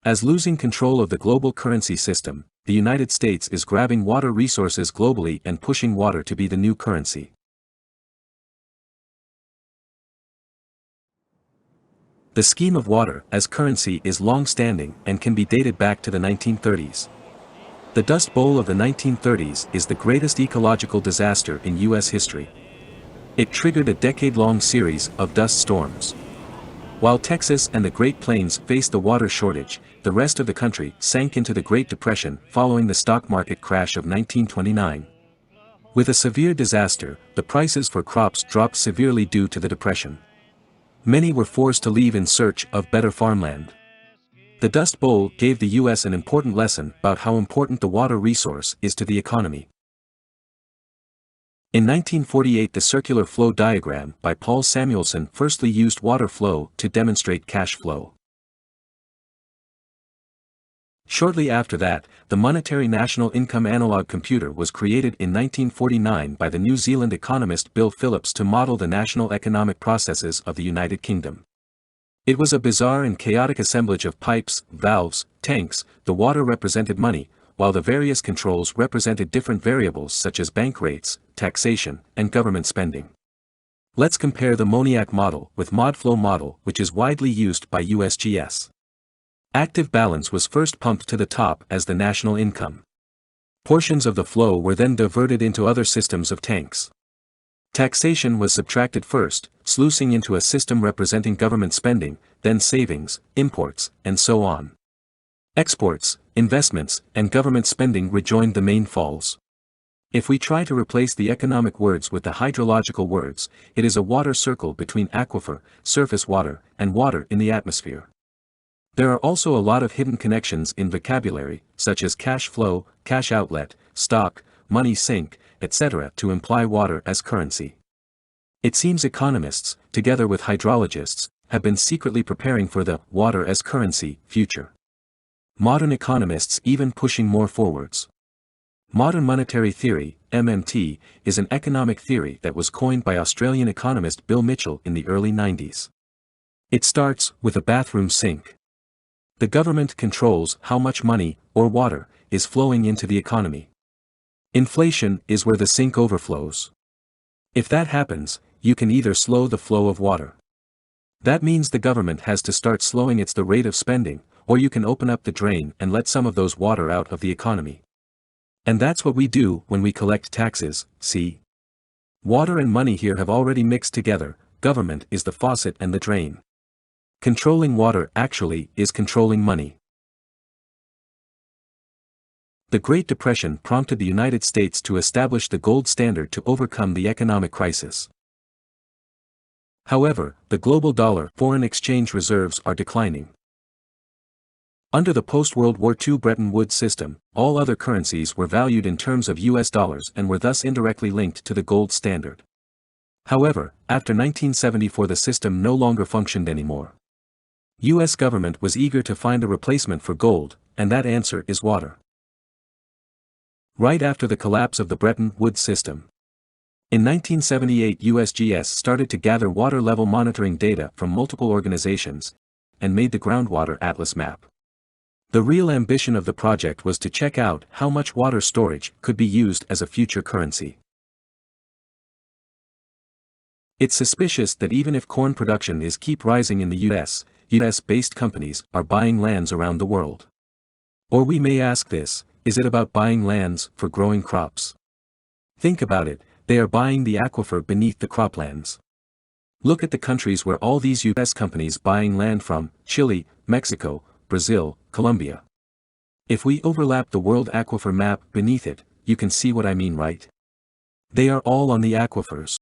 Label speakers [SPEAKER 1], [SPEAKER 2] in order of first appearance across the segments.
[SPEAKER 1] As losing control of the global currency system, the United States is grabbing water resources globally and pushing water to be the new currency. The scheme of water as currency is long-standing and can be dated back to the 1930s. The Dust Bowl of the 1930s is the greatest ecological disaster in U.S. history. It triggered a decade-long series of dust storms. While Texas and the Great Plains faced a water shortage, the rest of the country sank into the Great Depression following the stock market crash of 1929. With a severe disaster, the prices for crops dropped severely due to the depression. Many were forced to leave in search of better farmland. The Dust Bowl gave the U.S. an important lesson about how important the water resource is to the economy. In 1948, the circular flow diagram by Paul Samuelson firstly used water flow to demonstrate cash flow. Shortly after that, the Monetary National Income Analog Computer was created in 1949 by the New Zealand economist Bill Phillips to model the national economic processes of the United Kingdom. It was a bizarre and chaotic assemblage of pipes, valves, tanks. The water represented money, while the various controls represented different variables such as bank rates, taxation, and government spending. Let's compare the MONIAC model with ModFlow model, which is widely used by USGS. Active balance was first pumped to the top as the national income. Portions of the flow were then diverted into other systems of tanks. Taxation was subtracted first, sluicing into a system representing government spending, then savings, imports, and so on. Exports, investments, and government spending rejoined the main falls. If we try to replace the economic words with the hydrological words, it is a water circle between aquifer, surface water, and water in the atmosphere. There are also a lot of hidden connections in vocabulary, such as cash flow, cash outlet, stock, money sink, etc., to imply water as currency. It seems economists, together with hydrologists, have been secretly preparing for the water as currency future. Modern economists even pushing more forwards. Modern monetary theory, MMT, is an economic theory that was coined by Australian economist Bill Mitchell in the early 90s. It starts with a bathroom sink. The government controls how much money, or water, is flowing into the economy. Inflation is where the sink overflows. If that happens, you can either slow the flow of water. That means the government has to start slowing the rate of spending, or you can open up the drain and let some of those water out of the economy. And that's what we do when we collect taxes, see? Water and money here have already mixed together. Government is the faucet and the drain. Controlling water actually is controlling money. The Great Depression prompted the United States to establish the gold standard to overcome the economic crisis. However, the global dollar foreign exchange reserves are declining. Under the post-World War II Bretton Woods system, all other currencies were valued in terms of US dollars and were thus indirectly linked to the gold standard. However, after 1974 the system no longer functioned anymore. US government was eager to find a replacement for gold, and that answer is water. Right after the collapse of the Bretton Woods system. In 1978 USGS started to gather water level monitoring data from multiple organizations, and made the Groundwater Atlas map. The real ambition of the project was to check out how much water storage could be used as a future currency. It's suspicious that even if corn production is keep rising in the US-based companies are buying lands around the world. Or we may ask this, is it about buying lands for growing crops? Think about it, they are buying the aquifer beneath the croplands. Look at the countries where all these US companies buying land from: Chile, Mexico, Brazil, Colombia. If we overlap the world aquifer map beneath it, you can see what I mean, right? They are all on the aquifers.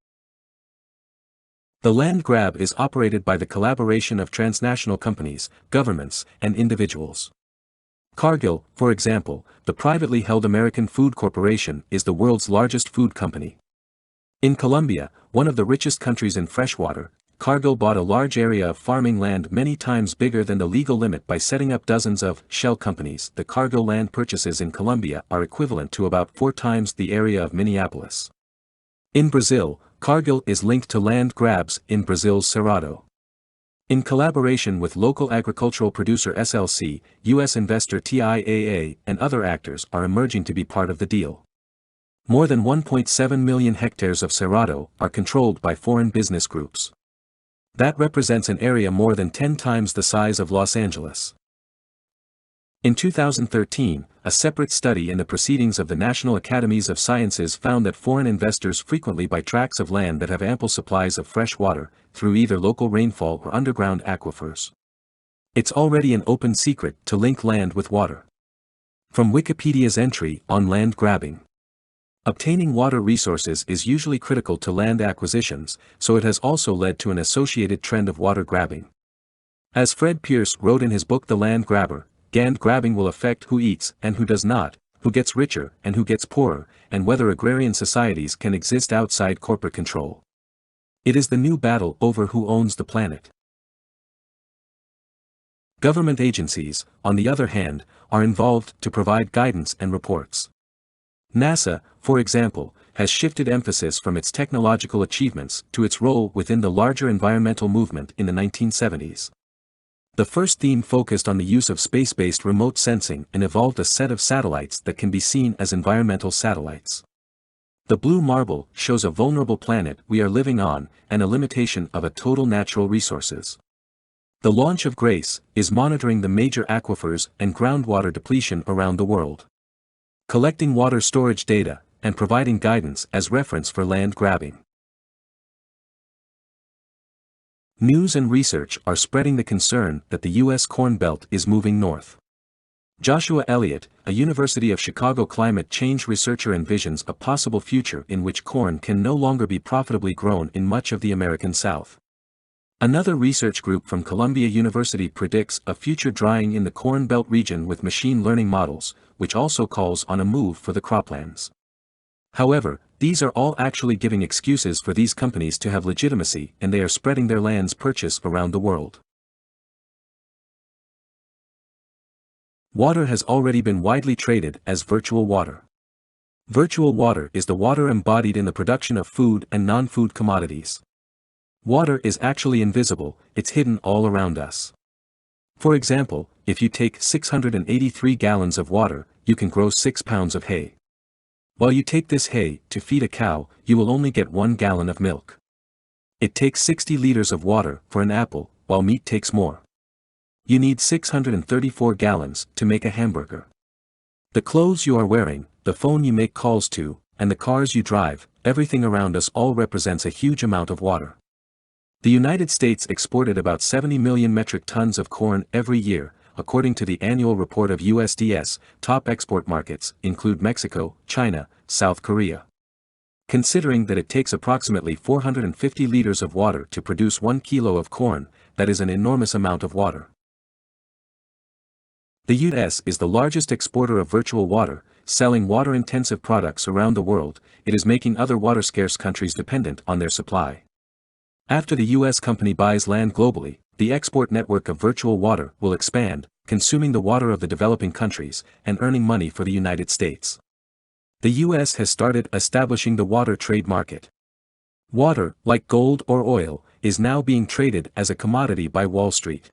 [SPEAKER 1] The land grab is operated by the collaboration of transnational companies, governments, and individuals. Cargill, for example, the privately held American Food Corporation, is the world's largest food company. In Colombia, one of the richest countries in freshwater, Cargill bought a large area of farming land many times bigger than the legal limit by setting up dozens of shell companies. The Cargill land purchases in Colombia are equivalent to about 4 times the area of Minneapolis. In Brazil, Cargill is linked to land grabs in Brazil's Cerrado. In collaboration with local agricultural producer SLC, U.S. investor TIAA, and other actors are emerging to be part of the deal. More than 1.7 million hectares of Cerrado are controlled by foreign business groups. That represents an area more than 10 times the size of Los Angeles. In 2013, a separate study in the Proceedings of the National Academies of Sciences found that foreign investors frequently buy tracts of land that have ample supplies of fresh water, through either local rainfall or underground aquifers. It's already an open secret to link land with water. From Wikipedia's entry on land grabbing. Obtaining water resources is usually critical to land acquisitions, so it has also led to an associated trend of water grabbing. As Fred Pierce wrote in his book The Land Grabber, land grabbing will affect who eats and who does not, who gets richer and who gets poorer, and whether agrarian societies can exist outside corporate control. It is the new battle over who owns the planet. Government agencies, on the other hand, are involved to provide guidance and reports. NASA, for example, has shifted emphasis from its technological achievements to its role within the larger environmental movement in the 1970s. The first theme focused on the use of space-based remote sensing and evolved a set of satellites that can be seen as environmental satellites. The blue marble shows a vulnerable planet we are living on and a limitation of a total natural resources. The launch of GRACE is monitoring the major aquifers and groundwater depletion around the world, collecting water storage data, and providing guidance as reference for land grabbing. News and research are spreading the concern that the U.S. Corn Belt is moving north. Joshua Elliott, a University of Chicago climate change researcher, envisions a possible future in which corn can no longer be profitably grown in much of the American South. Another research group from Columbia University predicts a future drying in the Corn Belt region with machine learning models, which also calls on a move for the croplands. However, these are all actually giving excuses for these companies to have legitimacy, and they are spreading their lands purchase around the world. Water has already been widely traded as virtual water. Virtual water is the water embodied in the production of food and non-food commodities. Water is actually invisible, it's hidden all around us. For example, if you take 683 gallons of water, you can grow 6 pounds of hay. While you take this hay to feed a cow, you will only get 1 gallon of milk. It takes 60 liters of water for an apple, while meat takes more. You need 634 gallons to make a hamburger. The clothes you are wearing, the phone you make calls to, and the cars you drive, everything around us all represents a huge amount of water. The United States exported about 70 million metric tons of corn every year. According to the annual report of USDS, top export markets include Mexico, China, South Korea. Considering that it takes approximately 450 liters of water to produce 1 kilo of corn, that is an enormous amount of water. The U.S. is the largest exporter of virtual water, selling water-intensive products around the world. It is making other water-scarce countries dependent on their supply. After the U.S. company buys land globally, the export network of virtual water will expand, consuming the water of the developing countries, and earning money for the United States. The U.S. has started establishing the water trade market. Water, like gold or oil, is now being traded as a commodity by Wall Street.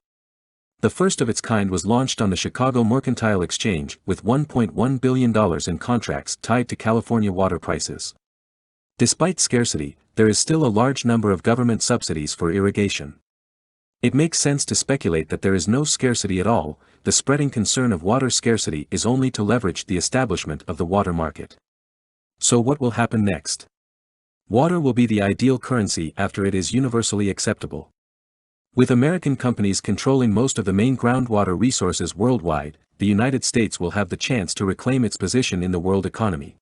[SPEAKER 1] The first of its kind was launched on the Chicago Mercantile Exchange with $1.1 billion in contracts tied to California water prices. Despite scarcity, there is still a large number of government subsidies for irrigation. It makes sense to speculate that there is no scarcity at all. The spreading concern of water scarcity is only to leverage the establishment of the water market. So what will happen next? Water will be the ideal currency after it is universally acceptable. With American companies controlling most of the main groundwater resources worldwide, the United States will have the chance to reclaim its position in the world economy.